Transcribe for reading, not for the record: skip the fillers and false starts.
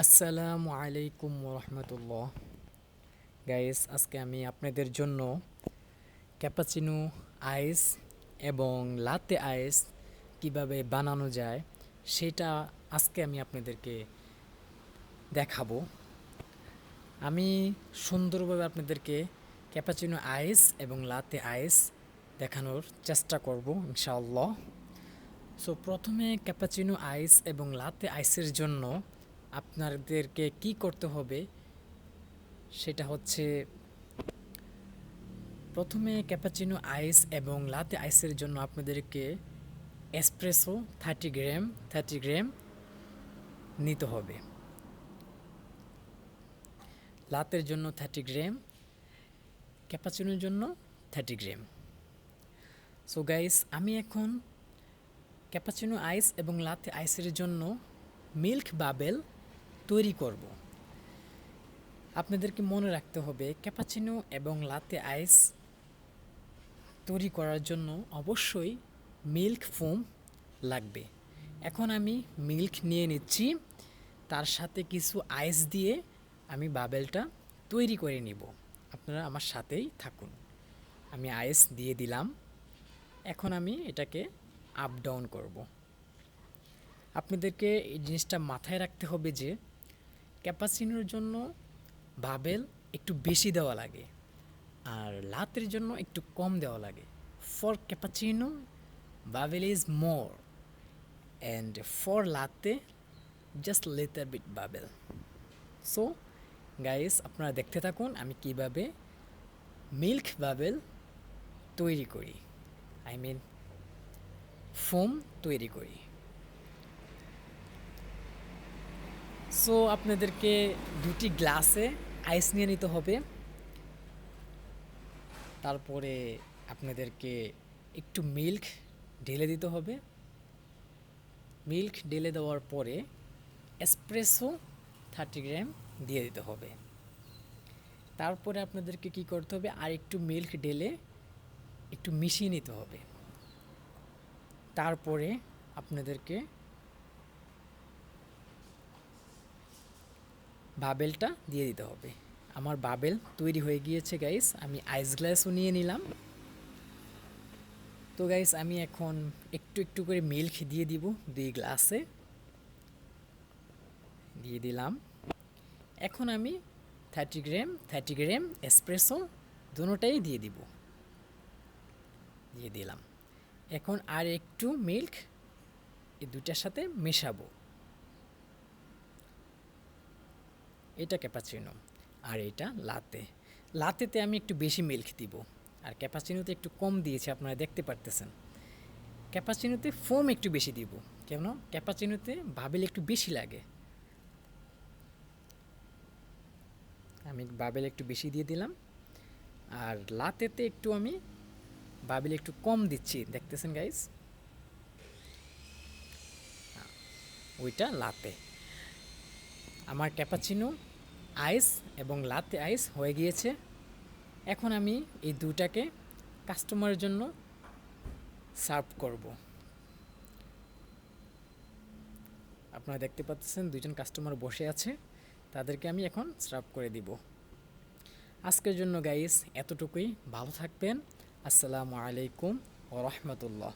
আসসালামু আলাইকুম রহমতুল্লাহ। গাইস, আজকে আমি আপনাদের জন্য ক্যাপাচিনো আইস এবং লাতে আইস কিভাবে বানানো যায় সেটা আজকে আমি আপনাদেরকে দেখাবো। আমি সুন্দরভাবে আপনাদেরকে ক্যাপাচিনো আইস এবং লাতে আইস দেখানোর চেষ্টা করব ইনশাআল্লাহ। সো প্রথমে ক্যাপাচিনো আইস এবং লাতে আইসের জন্য আপনাদেরকে কি করতে হবে সেটা হচ্ছে, প্রথমে ক্যাপাচিনো আইস এবং লাতে আইসের জন্য আপনাদেরকে এসপ্রেসো 30 গ্রাম নিতে হবে। লাতের জন্য 30 গ্রাম, ক্যাপাচিনোর জন্য 30 গ্রাম। সো গাইস, আমি এখন ক্যাপাচিনো আইস এবং লাতে আইসের জন্য মিল্ক বাবেল তৈরি করব। আপনাদেরকে মনে রাখতে হবে ক্যাপাচিনো এবং লাতে আইস তৈরি করার জন্য অবশ্যই মিল্ক ফোম লাগবে। এখন আমি মিল্ক নিয়ে নিচ্ছি, তার সাথে কিছু আইস দিয়ে আমি বাবেলটা তৈরি করে নিব। আপনারা আমার সাথেই থাকুন। আমি আইস দিয়ে দিলাম, এখন আমি এটাকে আপ ডাউন করব। আপনাদেরকে এই জিনিসটা মাথায় রাখতে হবে যে ক্যাপাচিনোর জন্য বাবেল একটু বেশি দেওয়া লাগে আর লাতের জন্য একটু কম দেওয়া লাগে। For cappuccino bubble is more and for latte just little bit bubble. So guys, আপনারা দেখতে থাকুন আমি কিভাবে মিল্ক বাবেল তৈরি করি, আই মিন ফোম তৈরি করি। সো আপনাদেরকে দুটি গ্লাসে আইস নিয়ে নিতে হবে। তারপরে আপনাদেরকে একটু মিল্ক ঢেলে দিতে হবে। মিল্ক ঢেলে দেওয়ার পরে এসপ্রেসো 30 গ্রাম দিয়ে দিতে হবে। তারপরে আপনাদেরকে কি করতে হবে, আর একটু মিল্ক ঢেলে একটু মিশিয়ে নিতে হবে। তারপরে আপনাদেরকে বাবেলটা দিয়ে দিতে হবে। আমার বাবেল তৈরি হয়ে গিয়েছে গাইস, আমি আইস গ্লাসও নিয়ে নিলাম। তো গাইস, আমি এখন একটু একটু করে মিল্ক দিয়ে দিব 2 গ্লাসে দিয়ে দিলাম। এখন আমি 30 গ্রাম এসপ্রেসো দুটোটাই দিয়ে দিলাম। এখন আর একটু মিল্ক এই দুটার সাথে মেশাবো। এটা ক্যাপাচিনো আর এটা লাতে। লাতেতে আমি একটু বেশি মিল্ক দিব আর ক্যাপাচিনোতে একটু কম দিয়েছি, আপনারা দেখতে পারতেছেন। ক্যাপাচিনোতে ফোম একটু বেশি দিব, কেন ক্যাপাচিনোতে বাবেল একটু বেশি লাগে। আমি বাবেল একটু বেশি দিয়ে দিলাম আর লাতেতে একটু আমি বাবেল একটু কম দিচ্ছি, দেখতেছেন গাইস। ওইটা লাতে। আমার ক্যাপাচিনো আইস এবং লাতে আইস হয়ে গিয়েছে। এখন আমি এই দুটাকে কাস্টমারের জন্য সার্ভ করব। আপনারা দেখতে পাচ্ছেন দুইজন কাস্টমার বসে আছে, তাদেরকে আমি এখন সার্ভ করে দিব। আজকের জন্য গাইস এতটুকুই। ভালো থাকবেন। আসসালামু আলাইকুম ওয়া রাহমাতুল্লাহ।